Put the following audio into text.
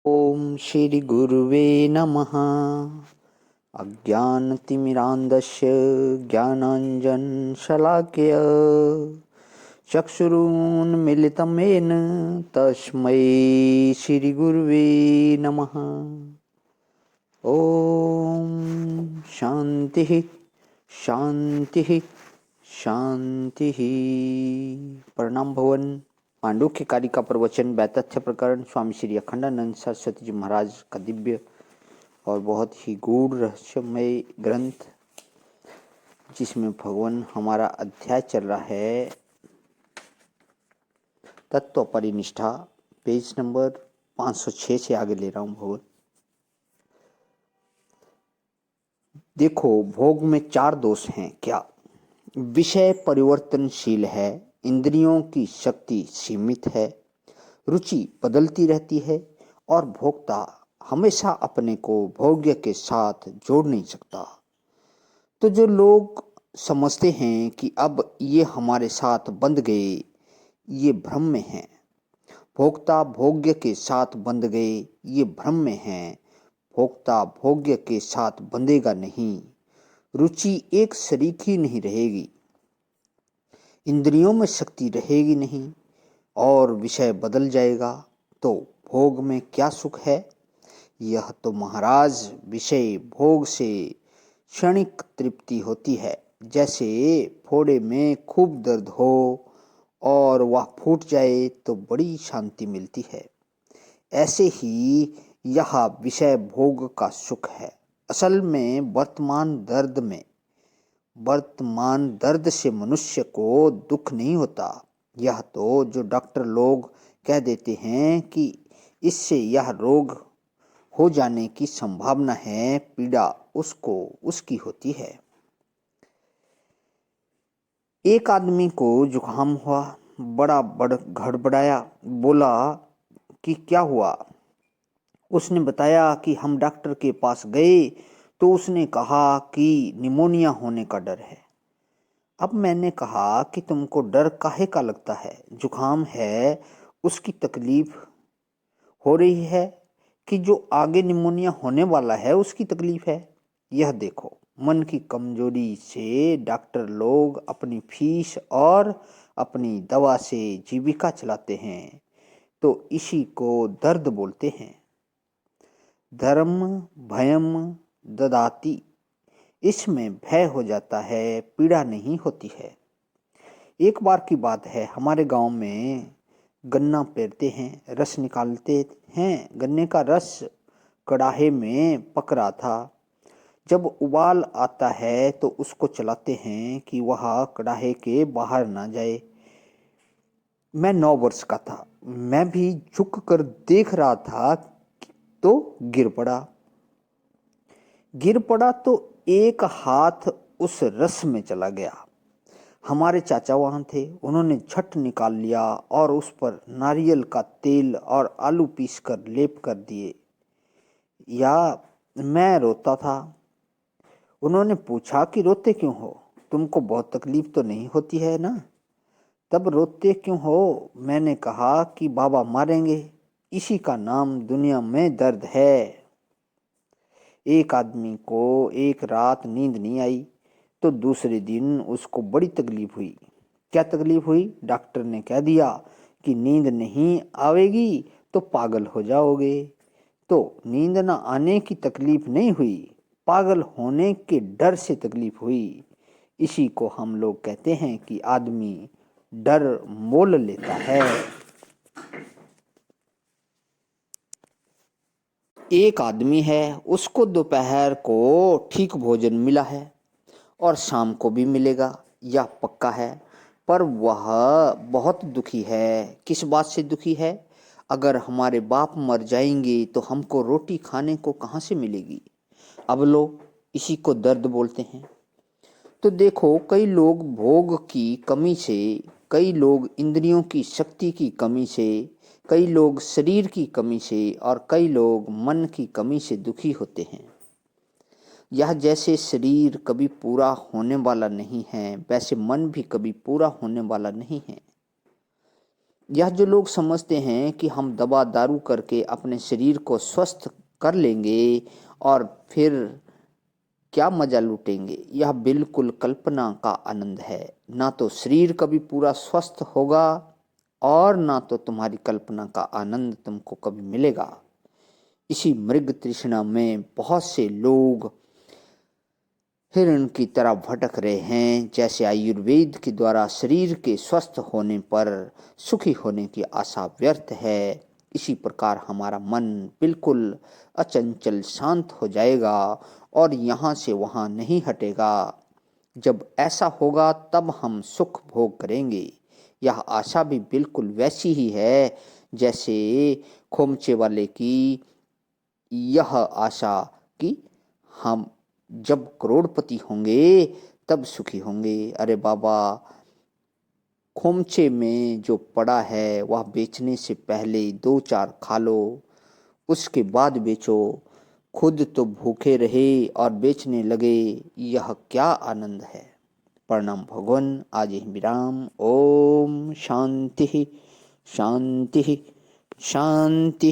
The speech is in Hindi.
ओम श्री गुरुवे नमः। अज्ञानतिमिरान्धस्य ज्ञानाञ्जनशलाकया चक्षुरुन्मीलितं येन तस्मै श्रीगुरुवे नमः। ओम शांति शांति शांति। प्रणाम भवन। पांडुक्य कारिका प्रवचन वैतथ्य प्रकरण स्वामी श्री अखंडानंद सरस्वती जी महाराज का दिव्य और बहुत ही गूढ़ रहस्यमय ग्रंथ, जिसमें भगवान हमारा अध्याय चल रहा है तत्व परिनिष्ठा, पेज नंबर 506 से आगे ले रहा हूं। भगवान देखो, भोग में 4 दोष हैं क्या? विषय परिवर्तनशील है, इंद्रियों की शक्ति सीमित है, रुचि बदलती रहती है और भोक्ता हमेशा अपने को भोग्य के साथ जोड़ नहीं सकता। तो जो लोग समझते हैं कि अब ये हमारे साथ बंध गए, ये भ्रम में हैं। भोक्ता भोग्य के साथ बंध गए, ये भ्रम में हैं। भोक्ता भोग्य के साथ बंधेगा नहीं, रुचि एक शरीक नहीं रहेगी, इंद्रियों में शक्ति रहेगी नहीं और विषय बदल जाएगा। तो भोग में क्या सुख है? यह तो महाराज विषय भोग से क्षणिक तृप्ति होती है। जैसे फोड़े में खूब दर्द हो और वह फूट जाए तो बड़ी शांति मिलती है, ऐसे ही यह विषय भोग का सुख है। असल में वर्तमान दर्द से मनुष्य को दुख नहीं होता। यह तो जो डॉक्टर लोग कह देते हैं कि इससे यह रोग हो जाने की संभावना है, पीड़ा उसको उसकी होती है। एक आदमी को जुकाम हुआ, बड़ा घड़बड़ाया, बोला कि क्या हुआ? उसने बताया कि हम डॉक्टर के पास गए तो उसने कहा कि निमोनिया होने का डर है। अब मैंने कहा कि तुमको डर काहे का लगता है? जुकाम है, उसकी तकलीफ हो रही है कि जो आगे निमोनिया होने वाला है उसकी तकलीफ है? यह देखो, मन की कमजोरी से डॉक्टर लोग अपनी फीस और अपनी दवा से जीविका चलाते हैं, तो इसी को दर्द बोलते हैं। धर्म भयम ददाति, इसमें भय हो जाता है, पीड़ा नहीं होती है। एक बार की बात है, हमारे गांव में गन्ना पेरते हैं, रस निकालते हैं। गन्ने का रस कड़ाहे में पक रहा था। जब उबाल आता है तो उसको चलाते हैं कि वह कड़ाहे के बाहर ना जाए। मैं 9 वर्ष का था, मैं भी झुक कर देख रहा था तो गिर पड़ा तो एक हाथ उस रस में चला गया। हमारे चाचा वहां थे, उन्होंने झट निकाल लिया और उस पर नारियल का तेल और आलू पीस कर लेप कर दिए। या मैं रोता था। उन्होंने पूछा कि रोते क्यों हो? तुमको बहुत तकलीफ तो नहीं होती है ना, तब रोते क्यों हो? मैंने कहा कि बाबा मारेंगे, इसी का नाम दुनिया में दर्द है। एक आदमी को एक रात नींद नहीं आई तो दूसरे दिन उसको बड़ी तकलीफ हुई। क्या तकलीफ हुई? डॉक्टर ने कह दिया कि नींद नहीं आवेगी तो पागल हो जाओगे। तो नींद न आने की तकलीफ नहीं हुई, पागल होने के डर से तकलीफ हुई। इसी को हम लोग कहते हैं कि आदमी डर मोल लेता है। एक आदमी है, उसको दोपहर को ठीक भोजन मिला है और शाम को भी मिलेगा, यह पक्का है। पर वह बहुत दुखी है। किस बात से दुखी है? अगर हमारे बाप मर जाएंगे तो हमको रोटी खाने को कहाँ से मिलेगी? अब लो, इसी को दर्द बोलते हैं। तो देखो, कई लोग भोग की कमी से, कई लोग इंद्रियों की शक्ति की कमी से, कई लोग शरीर की कमी से और कई लोग मन की कमी से दुखी होते हैं। यह जैसे शरीर कभी पूरा होने वाला नहीं है, वैसे मन भी कभी पूरा होने वाला नहीं है। यह जो लोग समझते हैं कि हम दवा दारू करके अपने शरीर को स्वस्थ कर लेंगे और फिर क्या मजा लूटेंगे, यह बिल्कुल कल्पना का आनंद है। ना तो शरीर कभी पूरा स्वस्थ होगा और ना तो तुम्हारी कल्पना का आनंद तुमको कभी मिलेगा। इसी मृग तृष्णा में बहुत से लोग हिरण की तरह भटक रहे हैं। जैसे आयुर्वेद के द्वारा शरीर के स्वस्थ होने पर सुखी होने की आशा व्यर्थ है, इसी प्रकार हमारा मन बिल्कुल अचंचल शांत हो जाएगा और यहाँ से वहाँ नहीं हटेगा। जब ऐसा होगा तब हम सुख भोग करेंगे। यह आशा भी बिल्कुल वैसी ही है जैसे खोमचे वाले की यह आशा कि हम जब करोड़पति होंगे तब सुखी होंगे। अरे बाबा, खोमचे में जो पड़ा है वह बेचने से पहले दो चार खा लो, उसके बाद बेचो। खुद तो भूखे रहे और बेचने लगे, यह क्या आनंद है। प्रणाम भगवान, आज ही विराम। ओम शांति शांति शांति।